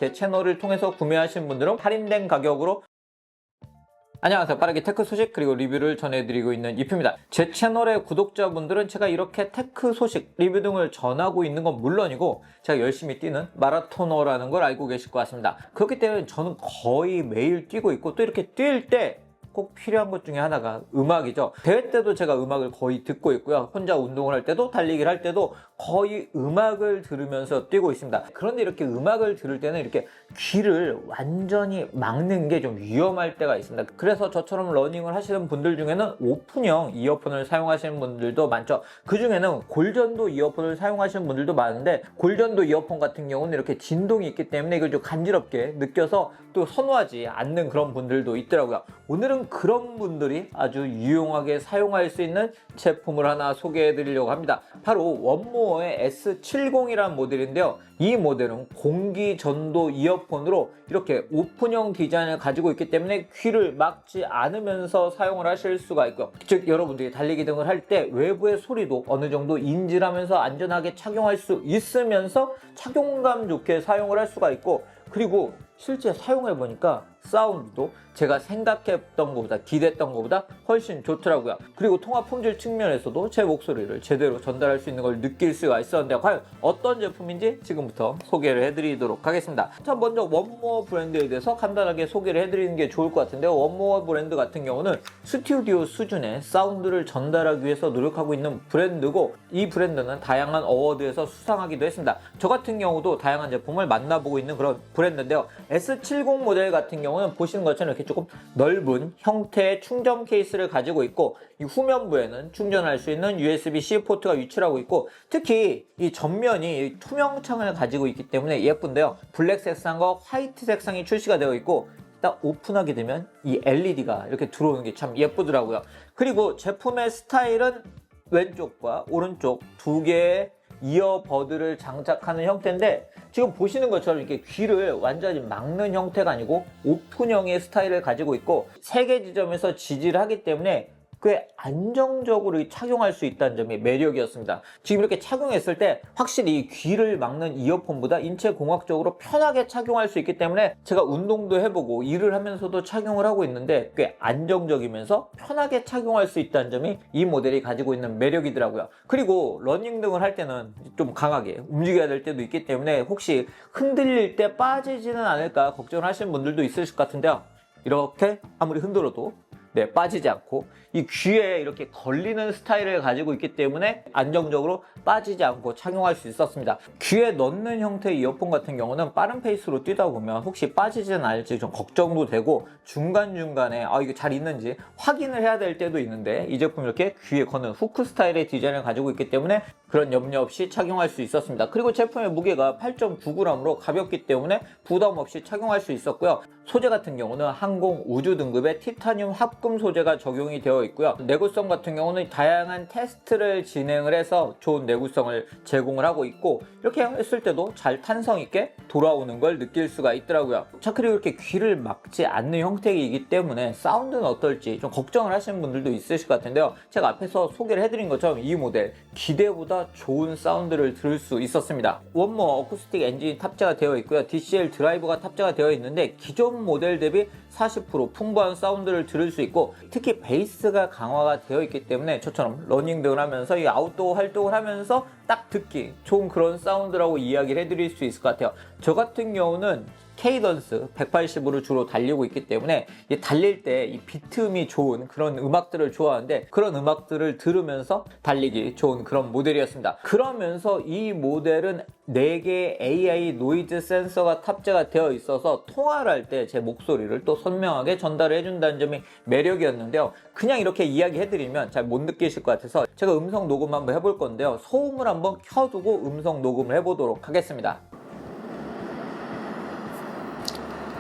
제 채널을 통해서 구매하신 분들은 할인된 가격으로 안녕하세요. 빠르게 테크 소식 그리고 리뷰를 전해드리고 있는 이프입니다. 제 채널의 구독자분들은 제가 이렇게 테크 소식, 리뷰 등을 전하고 있는 건 물론이고 제가 열심히 뛰는 마라토너라는 걸 알고 계실 것 같습니다. 그렇기 때문에 저는 거의 매일 뛰고 있고 또 이렇게 뛸 때 꼭 필요한 것 중에 하나가 음악이죠. 대회 때도 제가 음악을 거의 듣고 있고요. 혼자 운동을 할 때도 달리기를 할 때도 거의 음악을 들으면서 뛰고 있습니다. 그런데 이렇게 음악을 들을 때는 이렇게 귀를 완전히 막는 게 좀 위험할 때가 있습니다. 그래서 저처럼 러닝을 하시는 분들 중에는 오픈형 이어폰을 사용하시는 분들도 많죠. 그 중에는 골전도 이어폰을 사용하시는 분들도 많은데 골전도 이어폰 같은 경우는 이렇게 진동이 있기 때문에 이걸 좀 간지럽게 느껴서 또 선호하지 않는 그런 분들도 있더라고요. 오늘은 그런 분들이 아주 유용하게 사용할 수 있는 제품을 하나 소개해 드리려고 합니다. 바로 원모어의 S70이라는 모델인데요. 이 모델은 공기 전도 이어폰으로 이렇게 오픈형 디자인을 가지고 있기 때문에 귀를 막지 않으면서 사용을 하실 수가 있고요. 즉 여러분들이 달리기 등을 할 때 외부의 소리도 어느 정도 인지를 하면서 안전하게 착용할 수 있으면서 착용감 좋게 사용을 할 수가 있고, 그리고 실제 사용해 보니까 사운드도 제가 생각했던 것보다 기대했던 것보다 훨씬 좋더라고요. 그리고 통화 품질 측면에서도 제 목소리를 제대로 전달할 수 있는 걸 느낄 수가 있었는데 과연 어떤 제품인지 지금부터 소개를 해드리도록 하겠습니다. 자, 먼저 원모어 브랜드에 대해서 간단하게 소개를 해드리는 게 좋을 것 같은데요. 원모어 브랜드 같은 경우는 스튜디오 수준의 사운드를 전달하기 위해서 노력하고 있는 브랜드고, 이 브랜드는 다양한 어워드에서 수상하기도 했습니다. 저 같은 경우도 다양한 제품을 만나보고 있는 그런 브랜드인데요. S70 모델 같은 경우는 보시는 것처럼 이렇게 조금 넓은 형태의 충전 케이스를 가지고 있고, 이 후면부에는 충전할 수 있는 USB-C 포트가 위치를 하고 있고, 특히 이 전면이 투명창을 가지고 있기 때문에 예쁜데요. 블랙 색상과 화이트 색상이 출시가 되어 있고, 딱 오픈하게 되면 이 LED가 이렇게 들어오는 게 참 예쁘더라고요. 그리고 제품의 스타일은 왼쪽과 오른쪽 두 개의 이어버드를 장착하는 형태인데, 지금 보시는 것처럼 이렇게 귀를 완전히 막는 형태가 아니고 오픈형의 스타일을 가지고 있고, 세 개 지점에서 지지를 하기 때문에 꽤 안정적으로 착용할 수 있다는 점이 매력이었습니다. 지금 이렇게 착용했을 때 확실히 이 귀를 막는 이어폰보다 인체공학적으로 편하게 착용할 수 있기 때문에 제가 운동도 해보고 일을 하면서도 착용을 하고 있는데 꽤 안정적이면서 편하게 착용할 수 있다는 점이 이 모델이 가지고 있는 매력이더라고요. 그리고 러닝 등을 할 때는 좀 강하게 움직여야 될 때도 있기 때문에 혹시 흔들릴 때 빠지지는 않을까 걱정을 하시는 분들도 있으실 것 같은데요. 이렇게 아무리 흔들어도 빠지지 않고 이 귀에 이렇게 걸리는 스타일을 가지고 있기 때문에 안정적으로 빠지지 않고 착용할 수 있었습니다. 귀에 넣는 형태의 이어폰 같은 경우는 빠른 페이스로 뛰다 보면 혹시 빠지지는 않을지 좀 걱정도 되고, 중간중간에 이게 잘 있는지 확인을 해야 될 때도 있는데, 이 제품 이렇게 귀에 거는 후크 스타일의 디자인을 가지고 있기 때문에 그런 염려 없이 착용할 수 있었습니다. 그리고 제품의 무게가 8.9g으로 가볍기 때문에 부담 없이 착용할 수 있었고요. 소재 같은 경우는 항공 우주 등급의 티타늄 합금 소재가 적용이 되어 있고요. 내구성 같은 경우는 다양한 테스트를 진행을 해서 좋은 내구성을 제공을 하고 있고, 이렇게 했을 때도 잘 탄성 있게 돌아오는 걸 느낄 수가 있더라고요. 자, 그리고 이렇게 귀를 막지 않는 형태이기 때문에 사운드는 어떨지 좀 걱정을 하시는 분들도 있으실 것 같은데요. 제가 앞에서 소개를 해드린 것처럼 이 모델 기대보다 좋은 사운드를 들을 수 있었습니다. 원모어 어쿠스틱 엔진이 탑재가 되어 있고요. DCL 드라이버가 탑재가 되어 있는데 기존 모델 대비 40% 풍부한 사운드를 들을 수 있고, 특히 베이스가 강화가 되어 있기 때문에 저처럼 러닝 등을 하면서 이 아웃도어 활동을 하면서 딱 듣기 좋은 그런 사운드라고 이야기를 해드릴 수 있을 것 같아요. 저 같은 경우는 케이던스 180으로 주로 달리고 있기 때문에 달릴 때 이 비트음이 좋은 그런 음악들을 좋아하는데, 그런 음악들을 들으면서 달리기 좋은 그런 모델이었습니다. 그러면서 이 모델은 4개의 AI 노이즈 센서가 탑재가 되어 있어서 통화를 할 때 제 목소리를 또 선명하게 전달을 해준다는 점이 매력이었는데요. 그냥 이렇게 이야기해드리면 잘 못 느끼실 것 같아서 제가 음성 녹음 한번 해볼 건데요. 소음을 한번 켜두고 음성 녹음을 해보도록 하겠습니다.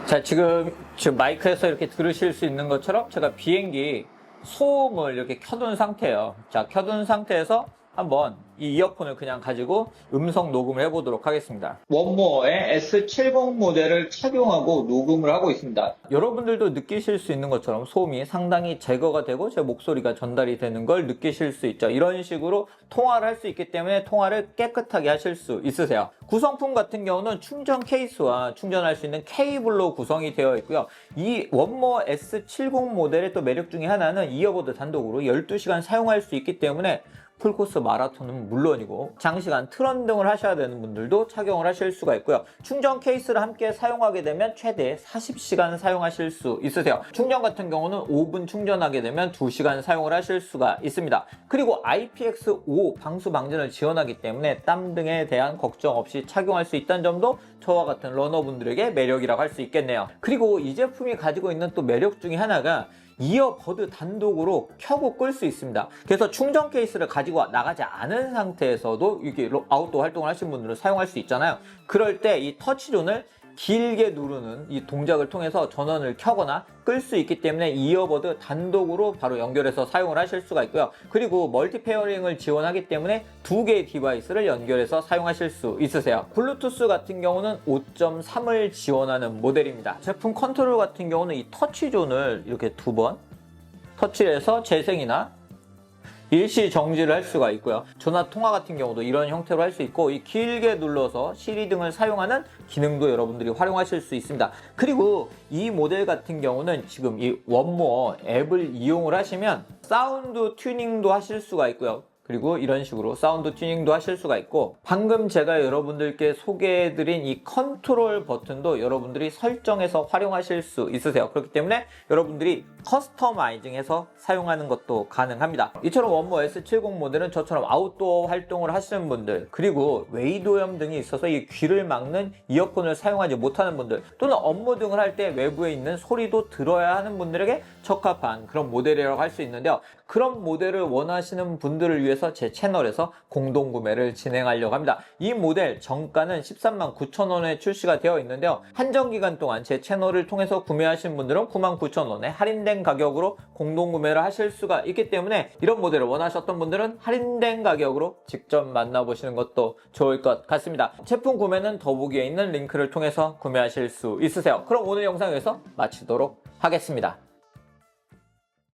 자, 지금 마이크에서 이렇게 들으실 수 있는 것처럼 제가 비행기 소음을 이렇게 켜둔 상태예요. 자, 켜둔 상태에서 한번 이 이어폰을 그냥 가지고 음성 녹음을 해보도록 하겠습니다. 원모어의 S70 모델을 착용하고 녹음을 하고 있습니다. 여러분들도 느끼실 수 있는 것처럼 소음이 상당히 제거가 되고 제 목소리가 전달이 되는 걸 느끼실 수 있죠. 이런 식으로 통화를 할 수 있기 때문에 통화를 깨끗하게 하실 수 있으세요. 구성품 같은 경우는 충전 케이스와 충전할 수 있는 케이블로 구성이 되어 있고요. 이 원모어 S70 모델의 또 매력 중에 하나는 이어버드 단독으로 12시간 사용할 수 있기 때문에 풀코스 마라톤은 물론이고 장시간 트런 등을 하셔야 되는 분들도 착용을 하실 수가 있고요. 충전 케이스를 함께 사용하게 되면 최대 40시간 사용하실 수 있으세요. 충전 같은 경우는 5분 충전하게 되면 2시간 사용을 하실 수가 있습니다. 그리고 IPX5 방수 방진을 지원하기 때문에 땀 등에 대한 걱정 없이 착용할 수 있다는 점도 저와 같은 러너분들에게 매력이라고 할 수 있겠네요. 그리고 이 제품이 가지고 있는 또 매력 중에 하나가 이어버드 단독으로 켜고 끌 수 있습니다. 그래서 충전 케이스를 가지고 나가지 않은 상태에서도 이렇게 아웃도어 활동을 하시는 분들은 사용할 수 있잖아요. 그럴 때 이 터치존을 길게 누르는 이 동작을 통해서 전원을 켜거나 끌 수 있기 때문에 이어버드 단독으로 바로 연결해서 사용을 하실 수가 있고요. 그리고 멀티 페어링을 지원하기 때문에 2개의 디바이스를 연결해서 사용하실 수 있으세요. 블루투스 같은 경우는 5.3을 지원하는 모델입니다. 제품 컨트롤 같은 경우는 이 터치존을 이렇게 2번 터치해서 재생이나 일시 정지를 할 수가 있고요. 전화 통화 같은 경우도 이런 형태로 할 수 있고 이 길게 눌러서 시리 등을 사용하는 기능도 여러분들이 활용하실 수 있습니다. 그리고 이 모델 같은 경우는 지금 이 원모어 앱을 이용을 하시면 사운드 튜닝도 하실 수가 있고요. 그리고 이런 식으로 사운드 튜닝도 하실 수가 있고 방금 제가 여러분들께 소개해드린 이 컨트롤 버튼도 여러분들이 설정해서 활용하실 수 있으세요. 그렇기 때문에 여러분들이 커스터마이징해서 사용하는 것도 가능합니다. 이처럼 원모 S70 모델은 저처럼 아웃도어 활동을 하시는 분들 그리고 웨이도염 등이 있어서 이 귀를 막는 이어폰을 사용하지 못하는 분들 또는 업무 등을 할 때 외부에 있는 소리도 들어야 하는 분들에게 적합한 그런 모델이라고 할 수 있는데요. 그런 모델을 원하시는 분들을 위해서 제 채널에서 공동 구매를 진행하려고 합니다. 이 모델 정가는 13만 9천 원에 출시가 되어 있는데요. 한정 기간 동안 제 채널을 통해서 구매하신 분들은 9만 9천 원에 할인된 가격으로 공동 구매를 하실 수가 있기 때문에 이런 모델을 원하셨던 분들은 할인된 가격으로 직접 만나보시는 것도 좋을 것 같습니다. 제품 구매는 더보기에 있는 링크를 통해서 구매하실 수 있으세요. 그럼 오늘 영상 여기서 마치도록 하겠습니다.